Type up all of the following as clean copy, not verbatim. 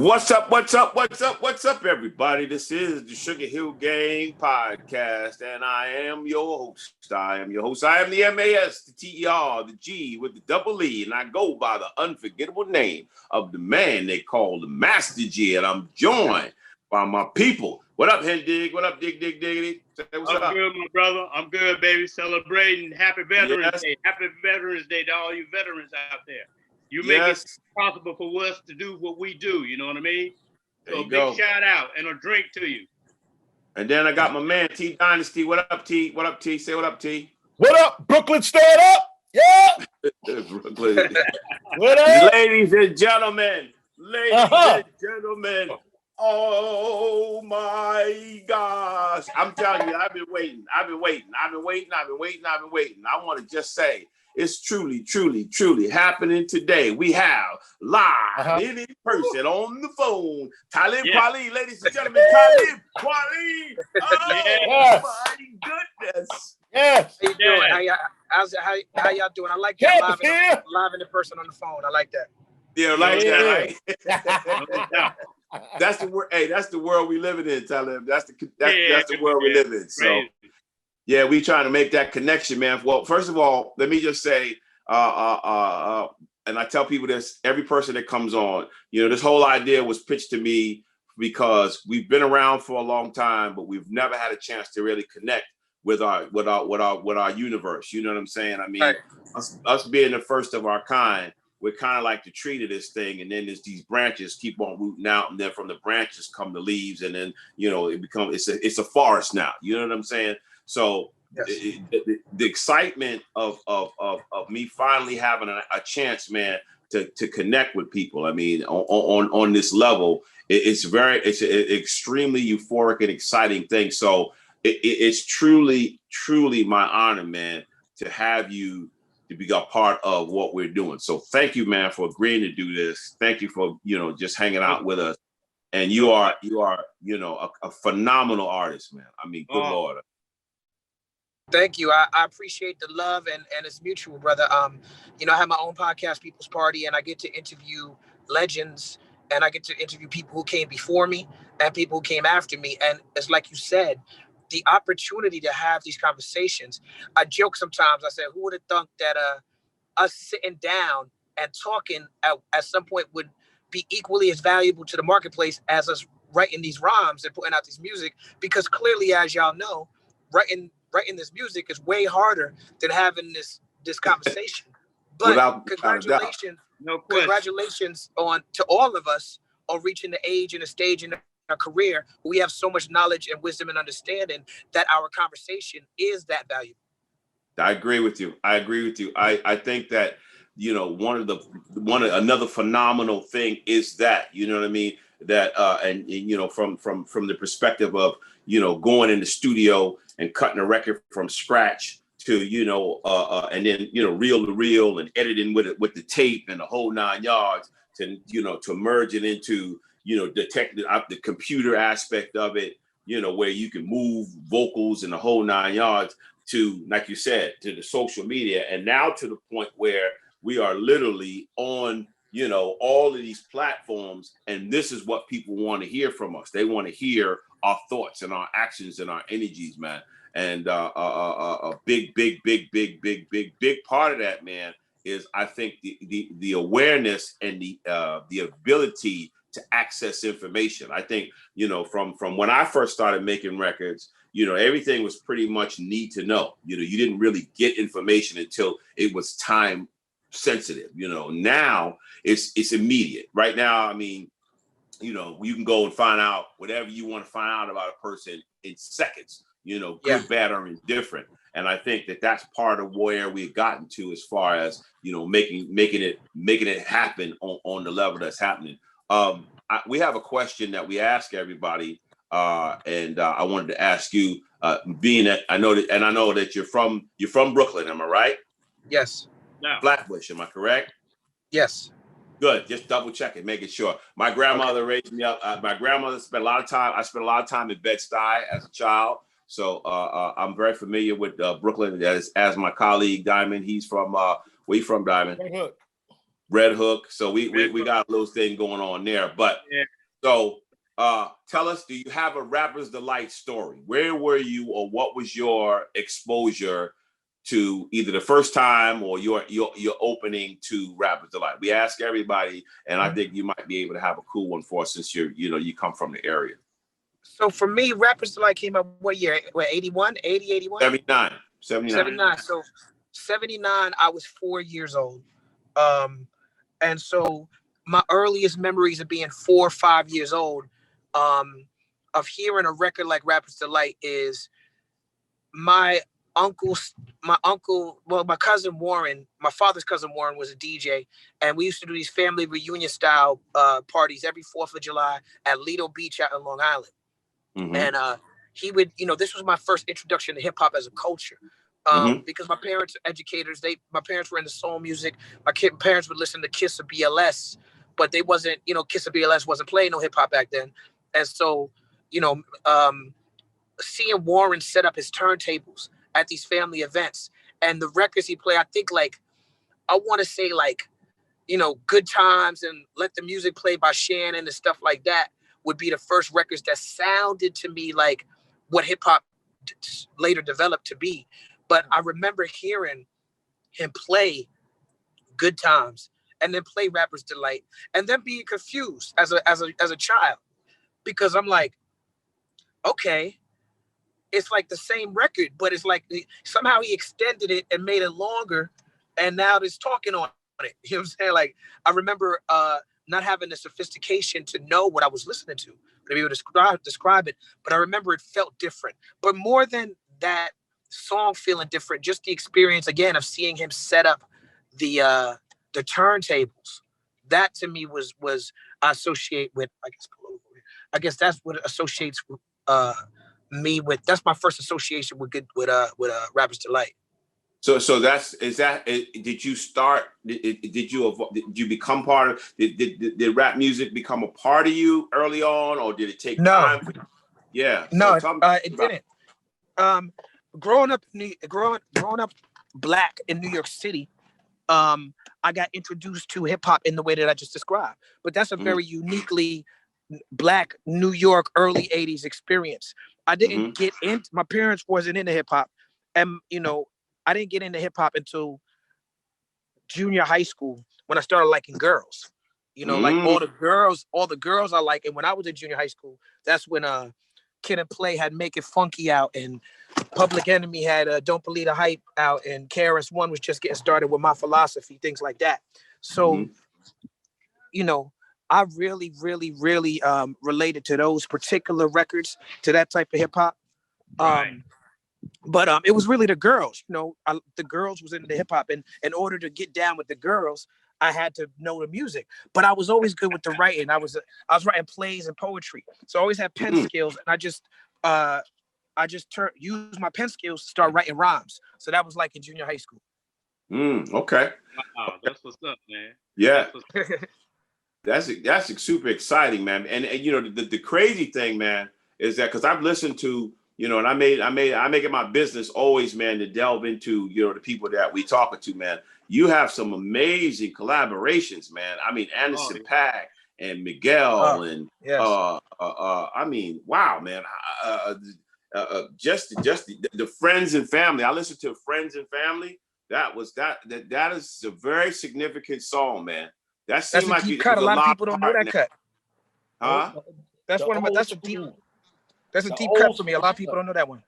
What's up, everybody? This is the Sugarhillgang podcast, and I am your host. I am the MAS, the TER, the G with the double E, and I go by the unforgettable name of the man they call the Master G, and I'm joined by my people. What up, Hendig? What up, Diggity? What's up? I'm good, my brother. I'm good, baby. Celebrating Happy Veterans Day. Happy Veterans Day to all you veterans out there. You make it possible for us to do what we do. You know what I mean? So a big shout out and a drink to you. And then I got my man T Dynasty. What up, T? What up, T? Say what up, T? What up, Brooklyn? Stand up. Yeah. Brooklyn. What up? Ladies and gentlemen. Oh my gosh. I'm telling you, I've been waiting. I want to just say, it's truly happening today. We have live in person on the phone, Talib Kweli, ladies and gentlemen, Talib Kweli. Oh my goodness. Yes. How you doing? How y'all doing? I like that live in person on the phone. I like that. Yeah, that, right? That's the word. Hey, that's the world we living in, Talib. That's the world we live in. So. Yeah, we trying to make that connection, man. Well, first of all, let me just say, and I tell people this, every person that comes on, this whole idea was pitched to me because we've been around for a long time, but we've never had a chance to really connect with our universe. You know what I'm saying? I mean, us being the first of our kind, we're kind of like the tree to this thing, and then there's these branches keep on rooting out, and then from the branches come the leaves, and then it's a forest now. You know what I'm saying? So the excitement of me finally having a chance, man, to connect with people. I mean, on this level, it's an extremely euphoric and exciting thing. So it's truly my honor, man, to have you to be a part of what we're doing. So thank you, man, for agreeing to do this. Thank you for just hanging out with us. And you are a phenomenal artist, man. I mean, good Lord. Thank you. I appreciate the love and it's mutual, brother. I have my own podcast, People's Party, and I get to interview legends and I get to interview people who came before me and people who came after me. And it's like you said, the opportunity to have these conversations. I joke sometimes. I say, who would have thought that us sitting down and talking at some point would be equally as valuable to the marketplace as us writing these rhymes and putting out this music? Because clearly, as y'all know, writing this music is way harder than having this conversation. But congratulations to all of us on reaching the age and the stage in our career. We have so much knowledge and wisdom and understanding that our conversation is that valuable. I agree with you. I think that another phenomenal thing is that, you know what I mean, that from the perspective of going in the studio and cutting a record from scratch to and then reel to reel and editing with the tape and the whole 9 yards to merge it into the computer aspect of it, where you can move vocals and the whole 9 yards to, like you said, to the social media, and now to the point where we are literally on all of these platforms, and this is what people want to hear from us. They want to hear our thoughts and our actions and our energies, man. And a big part of that, man, is I think the awareness and the ability to access information. I think from when I first started making records, everything was pretty much need to know. You didn't really get information until it was time sensitive. Now it's immediate. Right now, I mean, you can go and find out whatever you want to find out about a person in seconds. Good, bad, or indifferent. And I think that that's part of where we've gotten to as far as making it happen on the level that's happening. We have a question that we ask everybody, and I wanted to ask you, being that I know that you're from Brooklyn, am I right? Yes. No. Flatbush, am I correct? Yes. Good. Just double checking, making sure. My grandmother raised me up. My grandmother spent a lot of time. I spent a lot of time in Bed-Stuy as a child. So I'm very familiar with Brooklyn as my colleague Diamond. He's from where you from, Diamond? Red Hook. So we got a little thing going on there. But so tell us, do you have a Rapper's Delight story? Where were you, or what was your exposure to either the first time or your opening to Rapper's Delight? We ask everybody, and I think you might be able to have a cool one for us since you come from the area. So for me, Rapper's Delight came up what year? What, 81, 80, 81? 79. So 79, I was 4 years old. And so my earliest memories of being 4 or 5 years old, of hearing a record like Rapper's Delight is my cousin Warren, my father's cousin Warren, was a DJ, and we used to do these family reunion style parties every 4th of July at Lido Beach out in Long Island. Mm-hmm. And he would, this was my first introduction to hip hop as a culture. Because my parents are educators. My parents were into soul music. My parents would listen to Kiss or BLS, but they wasn't, Kiss or BLS wasn't playing no hip hop back then. And so, seeing Warren set up his turntables at these family events and the records he played, I think I want to say Good Times and Let the Music Play by Shannon and stuff like that would be the first records that sounded to me like what hip hop later developed to be. But I remember hearing him play Good Times and then play Rapper's Delight and then being confused as a child, because I'm like, okay, it's like the same record, but it's like somehow he extended it and made it longer, and now there's talking on it. You know what I'm saying? Like, I remember not having the sophistication to know what I was listening to, to be able to describe it, but I remember it felt different. But more than that song feeling different, just the experience again of seeing him set up the turntables, that to me was I associate with, I guess that's what it associates me with. That's my first association with Rapper's Delight. So did you start? Did you become part of? Did rap music become a part of you early on, or did it take time? Yeah. No, it didn't. Growing up Black in New York City, I got introduced to hip hop in the way that I just described. But that's a very uniquely Black New York early 80s experience. I didn't get into, my parents wasn't into hip hop, and I didn't get into hip hop until junior high school when I started liking girls. Like all the girls I like. And when I was in junior high school, that's when Kid and Play had Make It Funky out, and Public Enemy had Don't Believe the Hype out, and KRS-One was just getting started with My Philosophy, things like that. So, I really, really, really related to those particular records, to that type of hip hop. But it was really the girls, the girls was into the hip hop, and in order to get down with the girls, I had to know the music. But I was always good with the writing. I was writing plays and poetry, so I always had pen skills, and I just used my pen skills to start writing rhymes. So that was like in junior high school. Okay. Wow, that's what's up, man. Yeah. That's super exciting, man. And the crazy thing, man, is that because I've listened to, and I make it my business always, man, to delve into, the people that we talking to, man. You have some amazing collaborations, man. I mean, Anderson .Paak and Miguel and I mean, wow, man. Just the Friends and Family. I listened to Friends and Family. That is a very significant song, man. That seems like deep cut. A lot of people don't know that cut. Huh? That's a deep cut for me. A lot of people don't know that one.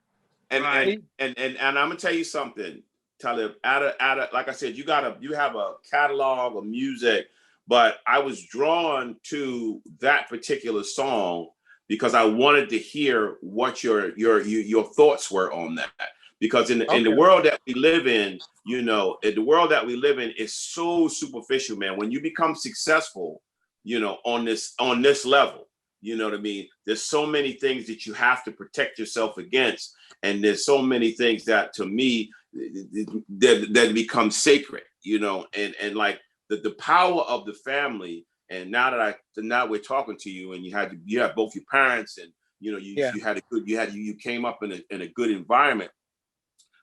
And I'm gonna tell you something, Talib. Like I said, you have a catalog of music, but I was drawn to that particular song because I wanted to hear what your thoughts were on that. Because in the world that we live in, the world that we live in is so superficial, man. When you become successful, on this level, you know what I mean? There's so many things that you have to protect yourself against. And there's so many things that, to me, that become sacred, and like the power of the family. And now we're talking to you, and you have both your parents, and you came up in a good environment.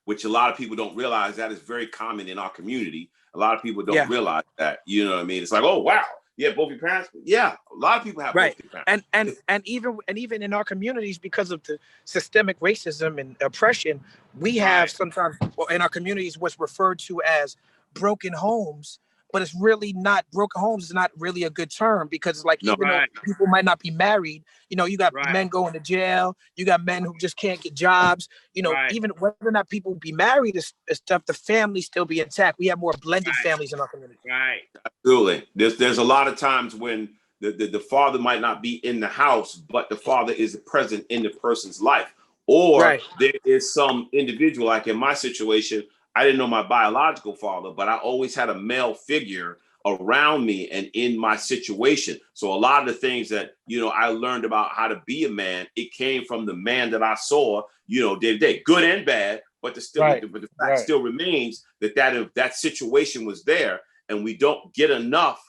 which a lot of people don't realize that is very common in our community. A lot of people don't realize that, you know what I mean? It's like, oh, wow. Yeah, both your parents. Yeah, a lot of people have both their parents. And even in our communities, because of the systemic racism and oppression, we have sometimes in our communities what's referred to as broken homes, but it's really not. Broken homes is not really a good term, because it's like, even though people might not be married, you know, you got men going to jail, you got men who just can't get jobs, you know, even whether or not people be married is stuff, the family still be intact. We have more blended families in our community. Absolutely. There's a lot of times when the father might not be in the house, but the father is present in the person's life. Or there is some individual, like in my situation, I didn't know my biological father, but I always had a male figure around me and in my situation. So a lot of the things that, you know, I learned about how to be a man, it came from the man that I saw, you know, day to day, good and bad, but the fact still remains that situation was there, and we don't get enough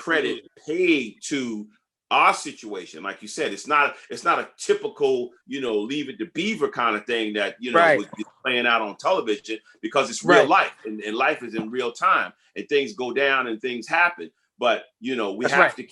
credit paid to our situation. Like you said, it's not a typical, you know, Leave It to Beaver kind of thing that, you know, was playing out on television, because it's real life, and life is in real time, and things go down and things happen. But, you know, we have to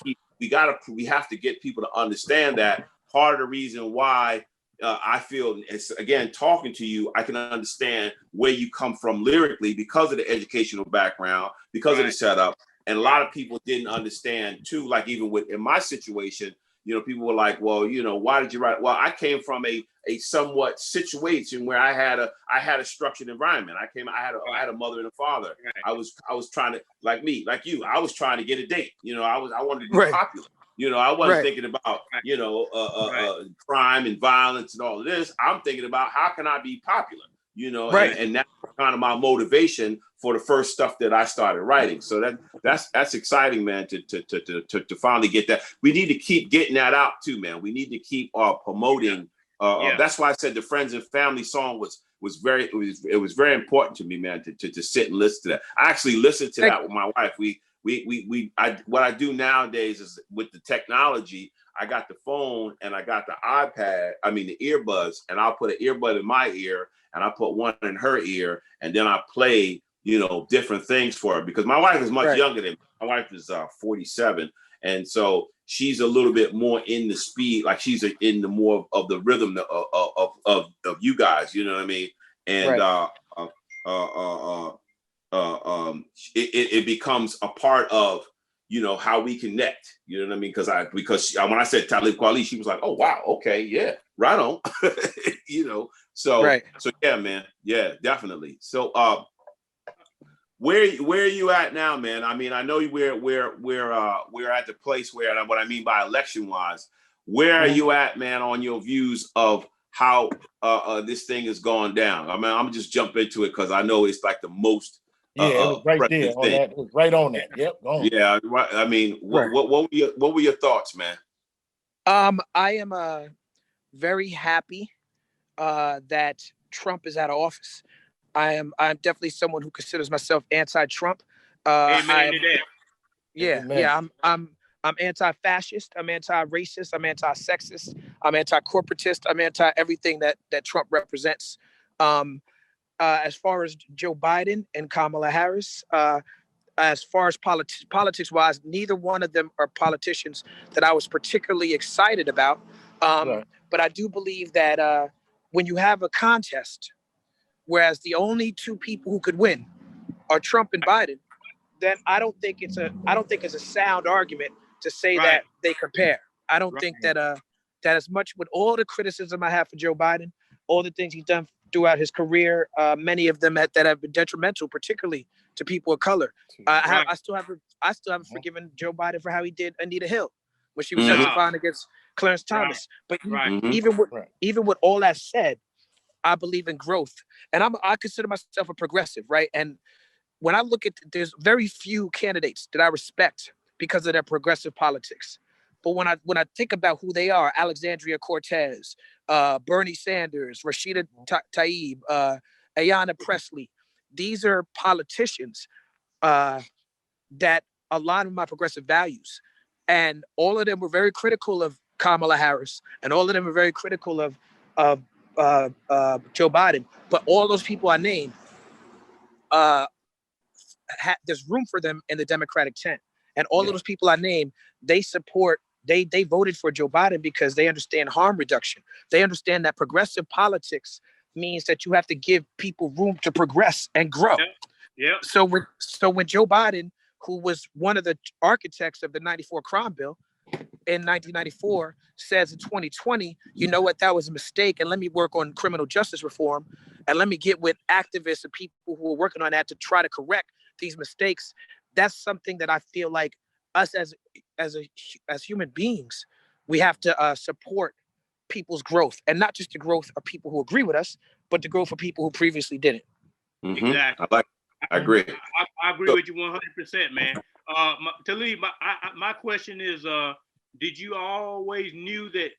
get people to understand that. Part of the reason why I feel, it's, again, talking to you, I can understand where you come from lyrically, because of the educational background, because of the setup. And a lot of people didn't understand too, like even in my situation, you know, people were like, well, you know, why did you write? Well, I came from a somewhat situation where I had a structured environment. I had a mother and a father. I was trying to, like you, I was trying to get a date. You know, I wanted to be popular. You know, I wasn't thinking about, you know, crime and violence and all of this. I'm thinking about, how can I be popular? You know, and that's kind of my motivation for the first stuff that I started writing. So that's exciting, man, to finally get that. We need to keep getting that out too, man. We need to keep promoting. That's why I said the friends and family song was very important to me, man, to sit and listen to that. I actually listened to that with my wife. What I do nowadays is, with the technology, I got the phone and I got the the earbuds, and I'll put an earbud in my ear and I put one in her ear, and then I play, you know, different things for her, because my wife is much younger than me. My wife is 47. And so she's a little bit more in the speed, like she's in the more of the rhythm of you guys, you know what I mean? And it becomes a part of, you know, how we connect, you know what I mean? Because when I said Talib Kweli, she was like, oh, wow, okay, yeah, right on. You know, so yeah, man, yeah, definitely. So where are you at now, man? I mean, I know we're at the place where, what I mean by election wise, where are you at, man, on your views of how this thing is going down? I mean, I'm just jump into it because I know it's like the most it was right there on that. It was right on that. Yep. Go on. Yeah, right. I mean, what were your thoughts, man? I am very happy that Trump is out of office. I'm definitely someone who considers myself anti-Trump. Amen to that. Yeah. I'm anti-fascist. I'm anti-racist. I'm anti-sexist. I'm anti-corporatist. I'm anti-everything that Trump represents. As far as Joe Biden and Kamala Harris, as far as politics-wise, neither one of them are politicians that I was particularly excited about. But I do believe that when you have a contest, whereas the only two people who could win are Trump and Biden, then I don't think it's a sound argument to say that they compare. I don't think that as much, with all the criticism I have for Joe Biden, all the things he's done throughout his career, many of them that have been detrimental, particularly to people of color. I still haven't forgiven Joe Biden for how he did Anita Hill when she was testifying against Clarence Thomas. But even with all that said, I believe in growth, and I consider myself a progressive, right? And when I look at, there's very few candidates that I respect because of their progressive politics. But when I think about who they are, Alexandria Cortez, Bernie Sanders, Rashida Tlaib, Ayanna Pressley, these are politicians that align with my progressive values. And all of them were very critical of Kamala Harris, and all of them were very critical of Joe Biden, but all those people I named, there's room for them in the Democratic tent. And all of those people I named, they voted for Joe Biden because they understand harm reduction. They understand that progressive politics means that you have to give people room to progress and grow. Yeah. So when Joe Biden, who was one of the architects of the 94 crime bill in 1994, says in 2020, you know what, that was a mistake, and let me work on criminal justice reform, and let me get with activists and people who are working on that to try to correct these mistakes. That's something that I feel like us as human beings, we have to support people's growth, and not just the growth of people who agree with us, but the growth of people who previously didn't. Mm-hmm. Exactly. I agree. I agree with you 100%, man. Talib, my question is, did you always knew that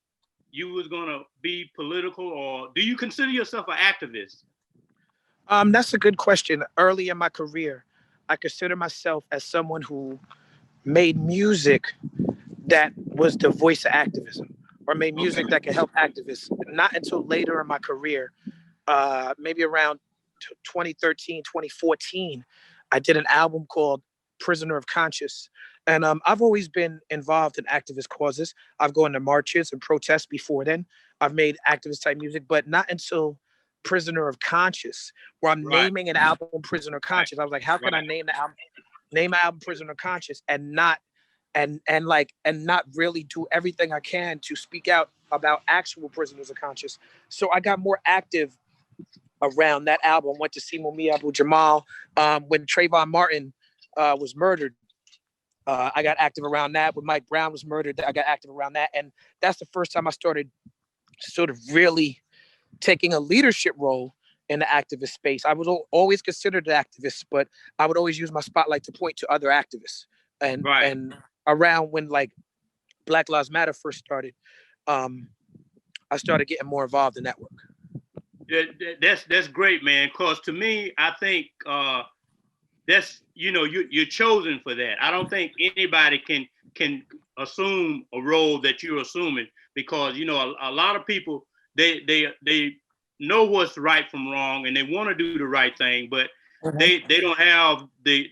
you was gonna be political, or do you consider yourself an activist? That's a good question. Early in my career, I consider myself as someone who made music that was the voice of activism, or made music that could help activists. Not until later in my career, maybe around 2013, 2014, I did an album called Prisoner of Conscience. And I've always been involved in activist causes. I've gone to marches and protests before then. I've made activist type music, but not until Prisoner of Conscience, where I'm naming an album Prisoner of Conscience. I was like, how can I name the album Prisoner of Conscience and not really do everything I can to speak out about actual prisoners of conscience. So I got more active around that album. Went to see Mumia Abu-Jamal when Trayvon Martin was murdered. I got active around that. When Mike Brown was murdered, I got active around that. And that's the first time I started sort of really taking a leadership role in the activist space. I was always considered an activist, but I would always use my spotlight to point to other activists. And around when like Black Lives Matter first started, I started getting more involved in that work. That's great, man. Cause to me, I think that's, you're chosen for that. I don't think anybody can assume a role that you're assuming, because a lot of people they know what's right from wrong and they want to do the right thing, but they don't have the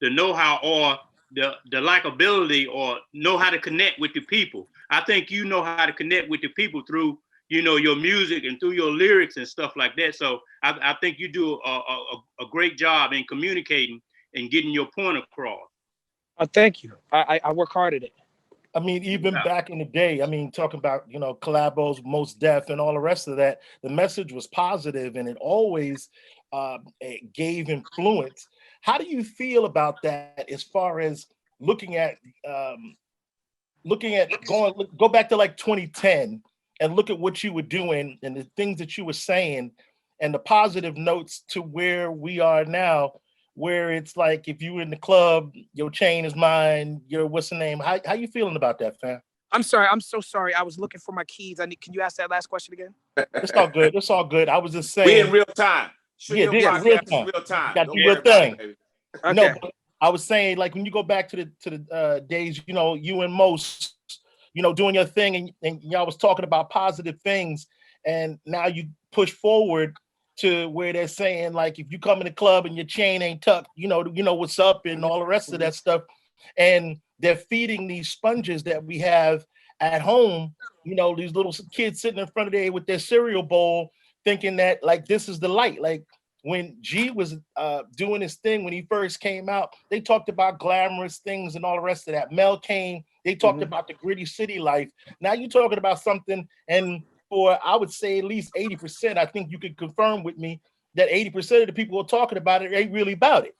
know-how or the likability or know how to connect with the people. I think you know how to connect with the people through your music and through your lyrics and stuff like that. So I think you do a great job in communicating and getting your point across. Thank you. I work hard at it. I mean, even back in the day, I mean, talking about, collabos, Most Def and all the rest of that, the message was positive and it always it gave influence. How do you feel about that as far as looking at go back to like 2010 and look at what you were doing and the things that you were saying and the positive notes to where we are now, where it's like, if you were in the club, your chain is mine, your what's the name? How you feeling about that, fam? I'm sorry. I'm so sorry. I was looking for my keys. Can you ask that last question again? It's all good. It's all good. I was just saying. We in real time. This is real time. Got the real thing. Okay. No, but I was saying, like, when you go back to the days, you and Most, doing your thing, and y'all was talking about positive things, and now you push forward to where they're saying, like, if you come in the club and your chain ain't tucked, you know what's up and all the rest of that stuff, and they're feeding these sponges that we have at home, these little kids sitting in front of there with their cereal bowl, thinking that like this is the light. Like when G was doing his thing when he first came out, they talked about glamorous things and all the rest of that. Mel came, they talked about the gritty city life. Now you're talking about something, and for I would say at least 80%, I think you could confirm with me that 80% of the people who are talking about it ain't really about it.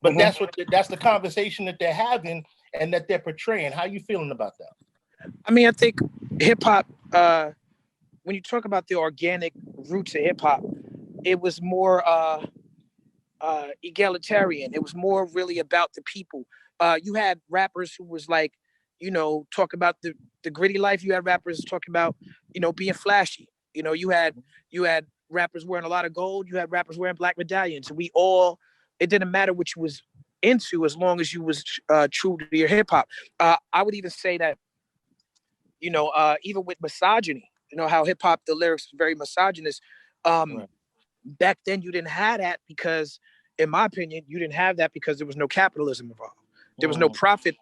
But that's the conversation that they're having and that they're portraying. How you feeling about that? I mean, I think hip hop, when you talk about the organic roots of hip hop, it was more egalitarian. It was more really about the people. You had rappers who was like, talk about the gritty life. You had rappers talking about, being flashy. You had rappers wearing a lot of gold. You had rappers wearing black medallions. It didn't matter what you was into as long as you was true to your hip hop. I would even say that, even with misogyny, how hip hop, the lyrics are very misogynist. Back then you didn't have that because, in my opinion, you didn't have that because there was no capitalism involved. There was no profit.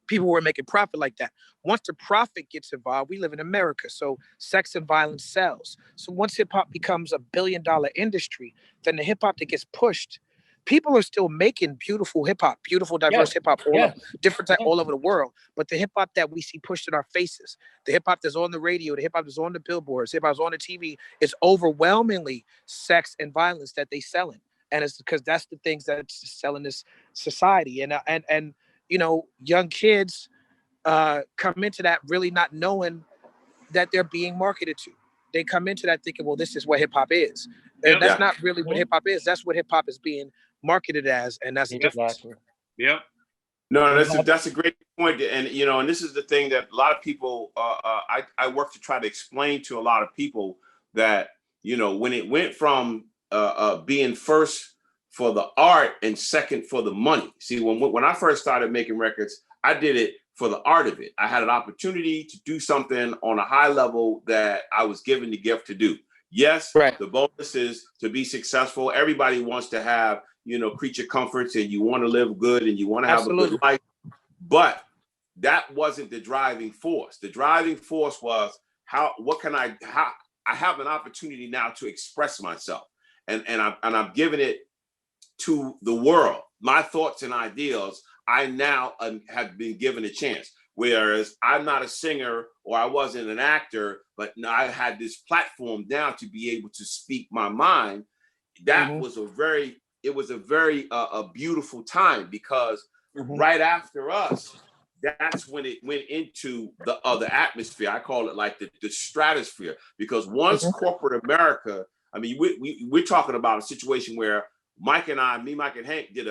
People were making profit like that. Once the profit gets involved, we live in America, so sex and violence sells. So once hip hop becomes a $1 billion industry, then the hip hop that gets pushed, people are still making beautiful hip hop, beautiful diverse hip hop, different type all over the world. But the hip hop that we see pushed in our faces, the hip hop that's on the radio, the hip hop that's on the billboards, hip hop's on the TV, is overwhelmingly sex and violence that they selling, and it's because that's the things that's selling this society. And young kids come into that really not knowing that they're being marketed to. They come into that thinking, well, this is what hip hop is. And that's not really what hip hop is. That's what hip hop is being marketed as, and that's the difference. Yep. No, that's a great point. And and this is the thing that a lot of people I work to try to explain to a lot of people that when it went from being first for the art and second for the money. See, when I first started making records, I did it for the art of it. I had an opportunity to do something on a high level that I was given the gift to do. Yes, the bonus is to be successful. Everybody wants to have, creature comforts, and you want to live good and you want to have a good life. But that wasn't the driving force. The driving force was how I have an opportunity now to express myself. And I'm giving it to the world. My thoughts and ideals, I now have been given a chance. Whereas I'm not a singer or I wasn't an actor, but I had this platform down to be able to speak my mind. That was a very beautiful time, because right after us, that's when it went into the other atmosphere. I call it like the stratosphere, because once corporate America, I mean, we're talking about a situation where Mike and Hank did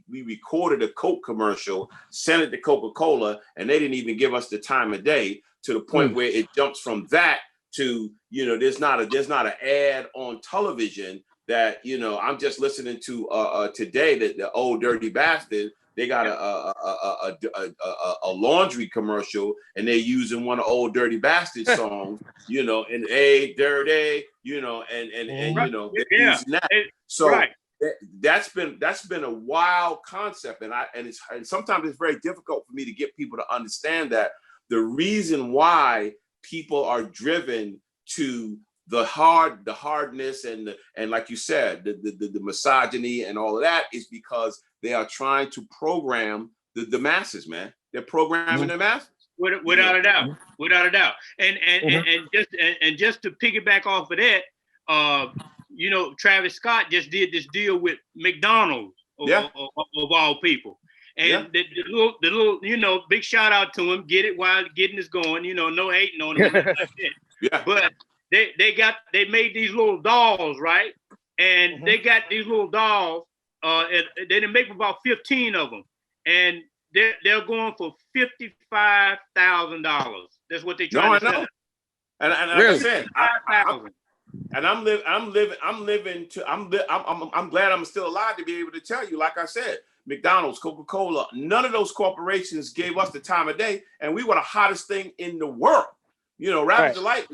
we recorded a Coke commercial, sent it to Coca-Cola, and they didn't even give us the time of day, to the point where it jumps from that to, there's not an ad on television that, I'm just listening to today that the Old Dirty Bastard, they got a laundry commercial, and they're using one of Old Dirty Bastard songs, and a dirty, they're using that. So that's been a wild concept, and sometimes it's very difficult for me to get people to understand that the reason why people are driven to the hardness and like you said, the misogyny and all of that is because they are trying to program the masses, man. They're programming the masses. Without a doubt. And just to piggyback off of that, Travis Scott just did this deal with McDonald's of all people. And the little, big shout out to him. Get it while getting this going. No hating on him. But they made these little dolls, right? And they got these little dolls. And they didn't make about 15 of them, and they're going for $55,000. That's what they trying to sell. And really? Like I said, I'm glad I'm still alive to be able to tell you, like I said, McDonald's, Coca-Cola, none of those corporations gave us the time of day, and we were the hottest thing in the world. Rapper's Delight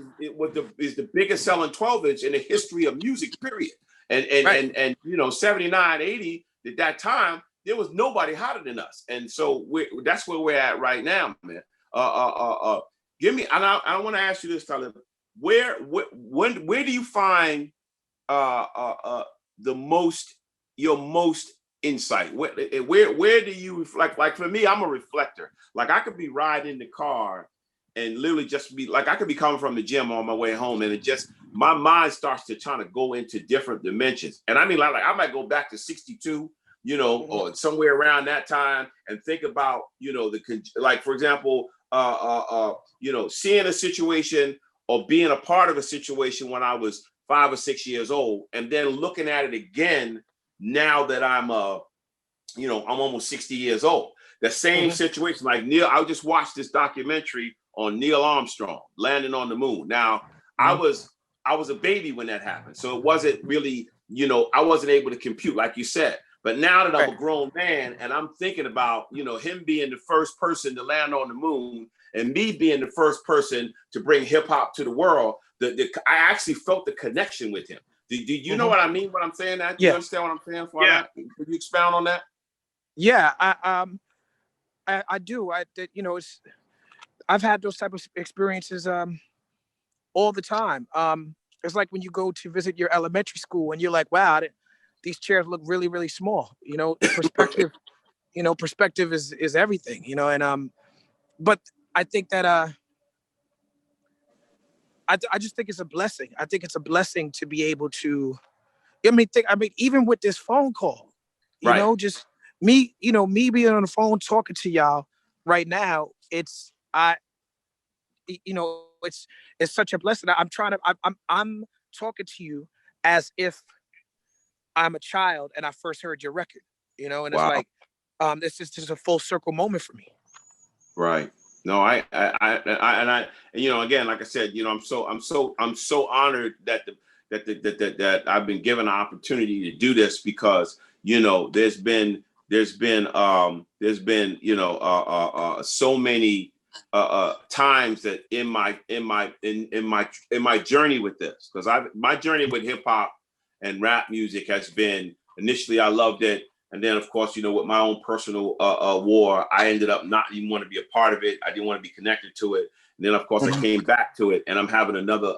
is the biggest selling 12-inch in the history of music, period. And 79, 80, at that time, there was nobody hotter than us. And so that's where we're at right now, man. Give me, and I want to ask you this, Talib. Where do you find your most insight? Where do you, like for me, I'm a reflector. Like I could be riding in the car and literally just be like, I could be coming from the gym on my way home, and my mind starts to try to go into different dimensions. And I mean, like I might go back to 62, or somewhere around that time, and think about, like, for example, seeing a situation or being a part of a situation when I was 5 or 6 years old, and then looking at it again now that I'm almost 60 years old. The same situation, like Neil, I just watched this documentary on Neil Armstrong landing on the moon. Now, I was a baby when that happened, so it wasn't really, I wasn't able to compute, like you said. But now that I'm a grown man and I'm thinking about, him being the first person to land on the moon, and me being the first person to bring hip hop to the world, I actually felt the connection with him. Do you know what I mean? What I'm saying? That do you understand what I'm saying? Yeah. Could you expound on that? Yeah, I do. I've had those type of experiences all the time. It's like when you go to visit your elementary school and you're like, wow, these chairs look really, really small. Perspective. Perspective is everything. And but I think that I just think it's a blessing. I think it's a blessing to be able to. Even with this phone call, just me being on the phone talking to y'all right now. It's such a blessing. I'm talking to you as if I'm a child and I first heard your record, and wow. It's like, this is just a full circle moment for me. Right. No, I again, like I said, I'm so honored that I've been given an opportunity to do this, because, there's been so many times that in my journey with this, because my journey with hip hop and rap music has been, initially I loved it, and then of course with my own personal war, I ended up not even want to be a part of it. I didn't want to be connected to it, and then of course I came back to it, and I'm having another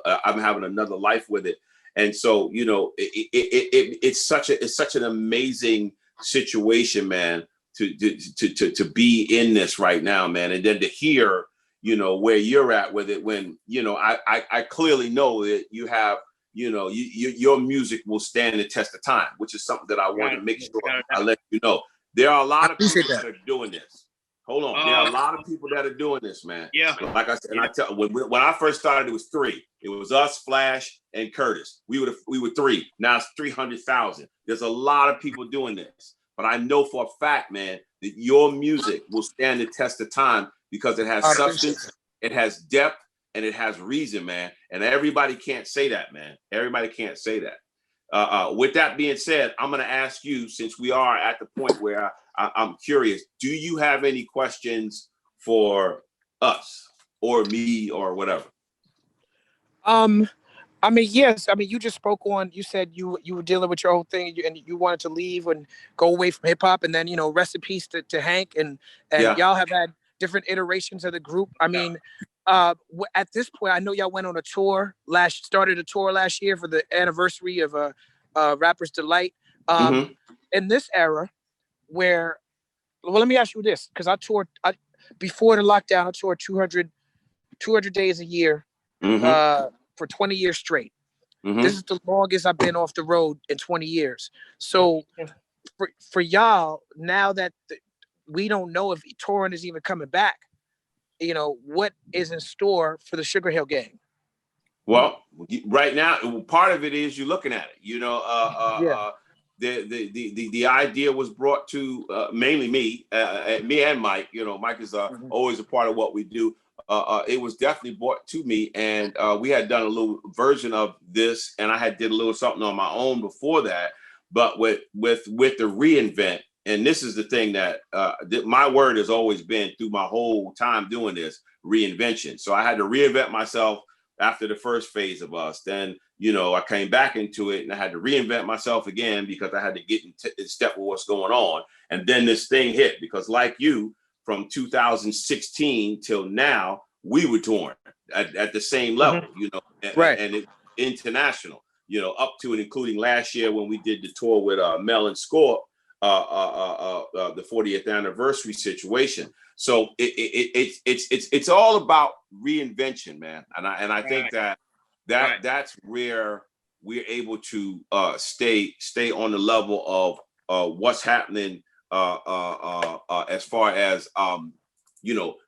life with it. And so it's such an amazing situation, man, to be in this right now, man, and then to hear where you're at with it, when I clearly know that you have your music will stand the test of time, which is something that I want to make sure I let you know. There are a lot of people that are doing this. Hold on, there are a lot of people that are doing this, man. Yeah. Like I said, and when I first started, it was 3. It was us, Flash, and Curtis. We were 3. Now it's 300,000. There's a lot of people doing this, but I know for a fact, man, that your music will stand the test of time, because it has substance, it has depth, and it has reason, man. And everybody can't say that, man. Everybody can't say that. With that being said, I'm going to ask you, since we are at the point where I'm curious, do you have any questions for us or me or whatever? Yes. You just spoke on, you said you were dealing with your own thing, and you wanted to leave and go away from hip hop, and then, rest in peace to Hank, and y'all have had different iterations of the group. At this point, I know y'all went on a tour started a tour last year for the anniversary of Rapper's Delight. In this era where, well, let me ask you this, because I toured before the lockdown. I toured 200 days a year for 20 years straight. This is the longest I've been off the road in 20 years. So for y'all, now that we don't know if touring is even coming back, what is in store for the Sugarhill Gang? Well, right now, part of it is you're looking at it. The idea was brought to mainly me and Mike. Mike is always a part of what we do. It was definitely brought to me, and we had done a little version of this, and I had did a little something on my own before that. But with the reinvent, and this is the thing that my word has always been through my whole time doing this, reinvention. So I had to reinvent myself after the first phase of us. Then, I came back into it, and I had to reinvent myself again, because I had to get in step with what's going on. And then this thing hit, because like you, from 2016 till now, we were touring at the same level, right. And it international, up to and including last year when we did the tour with Mel and Score, the 40th anniversary situation. So it's all about reinvention, man. And I think that's where we're able to stay on the level of what's happening as far as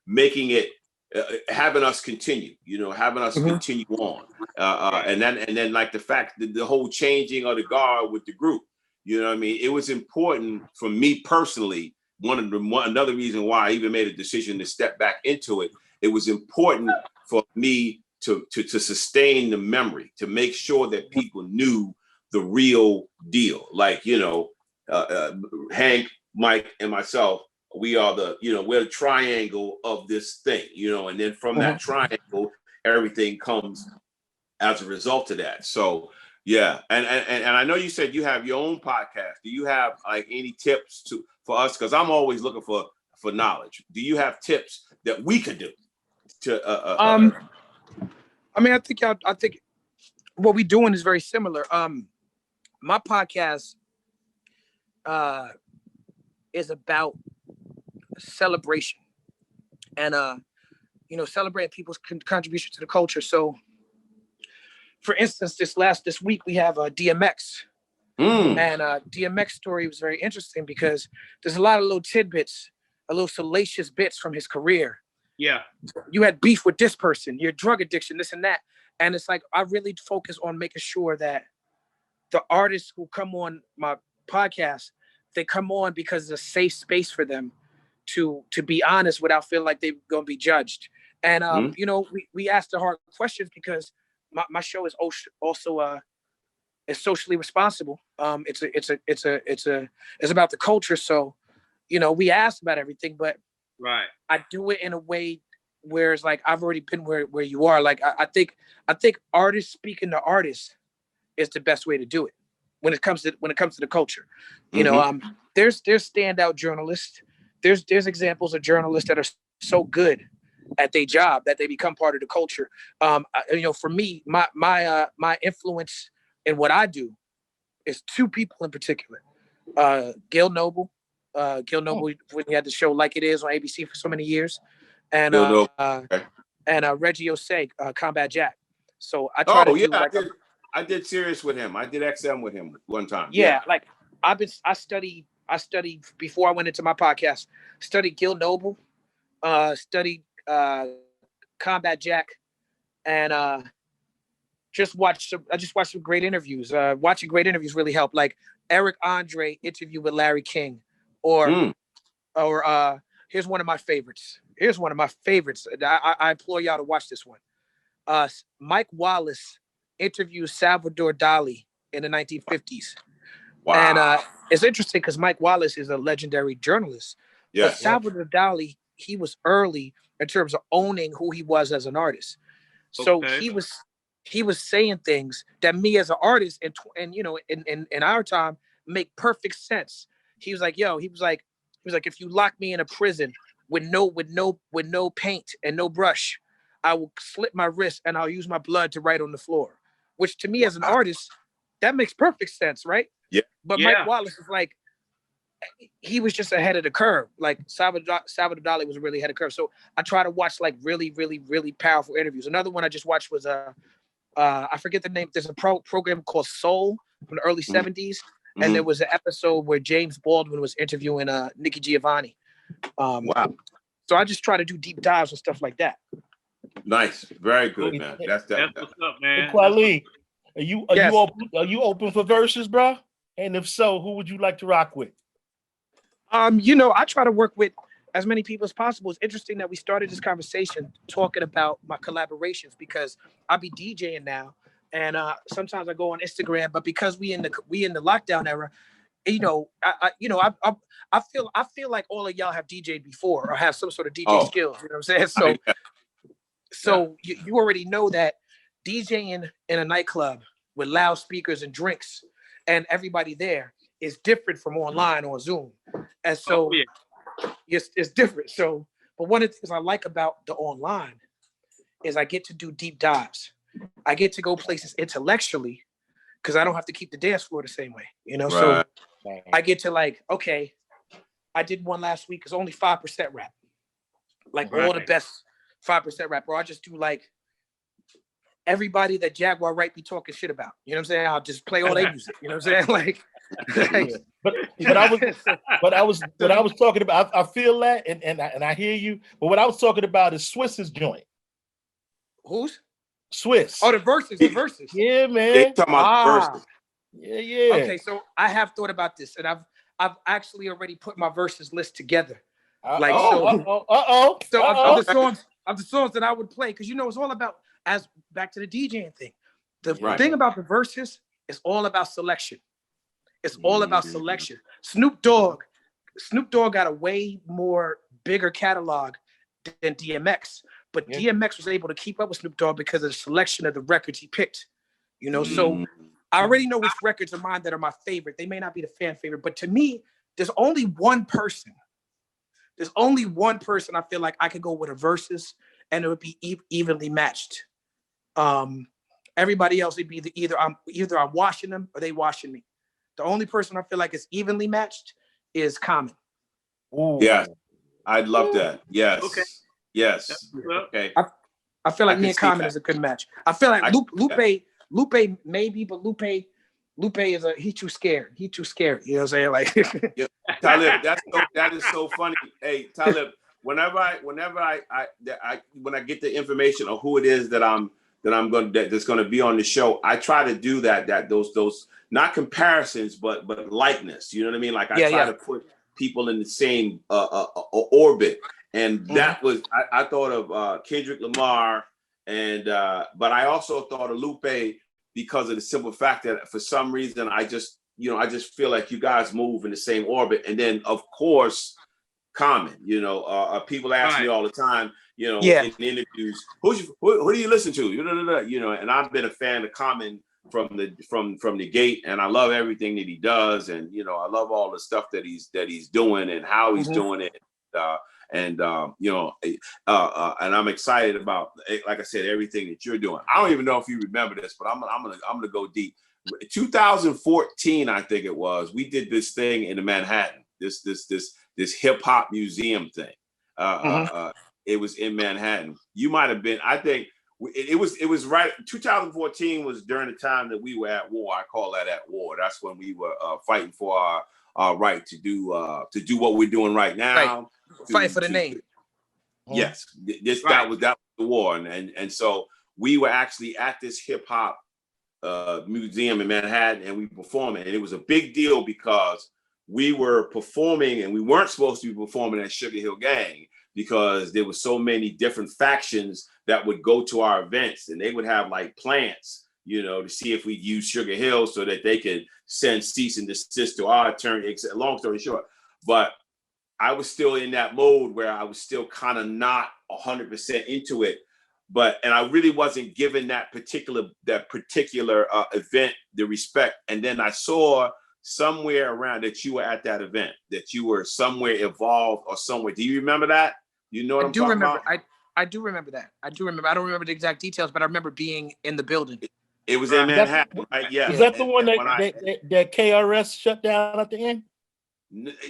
making it, having us continue, continue on, and then like the fact that the whole changing of the guard with the group, it was important for me personally. Another reason why I even made a decision to step back into it. It was important for me to sustain the memory, to make sure that people knew the real deal. Like, Hank, Mike, and myself, we're the triangle of this thing, and then from that triangle, everything comes as a result of that. So yeah, and I know you said you have your own podcast. Do you have like any tips for us? Because I'm always looking for knowledge. Do you have tips that we could do to I mean, I think what we're doing is very similar. My podcast is about celebration and celebrating people's contribution to the culture. So for instance, this week we have DMX. And DMX story was very interesting because there's a lot of little tidbits, a little salacious bits from his career. Yeah. You had beef with this person, your drug addiction, this and that. And it's like, I really focus on making sure that the artists who come on my podcast, they come on because it's a safe space for them to be honest without feeling like they're going to be judged. And, we ask the hard questions because my show is also is socially responsible. It's about the culture. So, we ask about everything, but right. I do it in a way where it's like, I've already been where you are. Like, I think artists speaking to artists is the best way to do it when it comes to the culture. There's standout journalists. There's examples of journalists that are so good at their job that they become part of the culture. For me, my influence in what I do is two people in particular. Gil Noble, when he had the show Like It Is on ABC for so many years, and Reggie Osei, Combat Jack. So I try to do I did Sirius with him. I did XM with him one time. Yeah, like I studied before I went into my podcast. Studied Gil Noble, studied Combat Jack, and I just watched some great interviews. Watching great interviews really helped. Like Eric Andre interview with Larry King, or here's one of my favorites. I implore y'all to watch this one. Mike Wallace interviews Salvador Dali in the 1950s. Wow. And it's interesting because Mike Wallace is a legendary journalist. Yeah. But Salvador Dali, he was early in terms of owning who he was as an artist. So he was saying things that me as an artist and in our time make perfect sense. He was like, if you lock me in a prison with no paint and no brush, I will slit my wrist and I'll use my blood to write on the floor. Which to me as an artist, that makes perfect sense, right? Yeah. But Mike Wallace is like, he was just ahead of the curve. Like Salvador Dali was really ahead of the curve. So I try to watch like really, really, really powerful interviews. Another one I just watched was I forget the name. There's a program called Soul from the early 70s. And there was an episode where James Baldwin was interviewing Nikki Giovanni. Wow. So I just try to do deep dives and stuff like that. Nice. Very good, man. That's what's up, man. Kweli, are you open for verses, bro? And if so, who would you like to rock with? I try to work with as many people as possible. It's interesting that we started this conversation talking about my collaborations because I'll be DJing now, and sometimes I go on Instagram. But because we in the lockdown era, I feel like all of y'all have DJed before or have some sort of DJ skills. You know what I'm saying? So you already know that DJing in a nightclub with loudspeakers and drinks and everybody there is different from online or Zoom. And so it's different. So, but one of the things I like about the online is I get to do deep dives. I get to go places intellectually because I don't have to keep the dance floor the same way, Right. So I get to like, okay, I did one last week. It's only 5% rap. Like all the best 5% rap. Or I just do like everybody that Jaguar Wright be talking shit about. You know what I'm saying? I'll just play all their music. You know what I'm saying? Like but I was talking about, I feel that and I hear you, but what I was talking about is Swiss's joint. Who's? Swiss. Oh, the verses. Yeah, man. They talking about verses. Yeah. Okay, so I have thought about this, and I've actually already put my verses list together. Of the songs that I would play, because it's all about, as back to the DJing thing. The thing about the verses is all about selection. It's all about selection. Snoop Dogg Snoop Dogg got a way more bigger catalog than DMX, but DMX was able to keep up with Snoop Dogg because of the selection of the records he picked. You know, so I already know which records are mine that are my favorite. They may not be the fan favorite, but to me, there's only one person. There's only one person I feel like I could go with a Verzuz and it would be evenly matched. Everybody else would be either I'm washing them or they washing me. The only person I feel like is evenly matched is Common. Ooh. Yeah, I'd love that. Yes. Okay. Yes. Okay. I feel like me and Common is a good match. I feel like Lupe maybe, but Lupe is he's too scared. He's too scared. You know what I'm saying? Like, yeah. Talib, that is so funny. Hey, Talib, whenever I get the information of who it is that's going to be on the show, I try to do that those not comparisons but likeness. You know what I mean? Like I try to put people in the same orbit, and that was I thought of Kendrick Lamar, and but I also thought of Lupe because of the simple fact that for some reason I just feel like you guys move in the same orbit, and then of course Common. You know, people ask me all the time, you know, in interviews, who do you listen to? You know, and I've been a fan of Common from the gate, and I love everything that he does, and you know, I love all the stuff that he's doing and how he's doing it, and I'm excited about, like I said, everything that you're doing. I don't even know if you remember this, but I'm gonna go deep. 2014, I think it was. We did this thing in Manhattan. This hip hop museum thing. It was in Manhattan. You might have been. I think it was right. 2014 was during the time that we were at war. I call that at war. That's when we were fighting for our right to do what we're doing right now. Fight for the name. Yes, that was the war, and so we were actually at this hip hop museum in Manhattan, and we performing, and it was a big deal because we were performing, and we weren't supposed to be performing at Sugarhill Gang because there were so many different factions that would go to our events, and they would have like plants, you know, to see if we use Sugarhill so that they could send cease and desist to our attorney. Long story short, but I was still in that mode where I was still kind of not 100% into it, and I really wasn't given that particular event the respect. And then I saw somewhere around that you were at that event, that you were somewhere involved or somewhere. Do you remember that? You know what I'm talking about? I do remember that. I do remember. I don't remember the exact details, but I remember being in the building. It was in Manhattan, right? Yeah. Is that the one that KRS shut down at the end?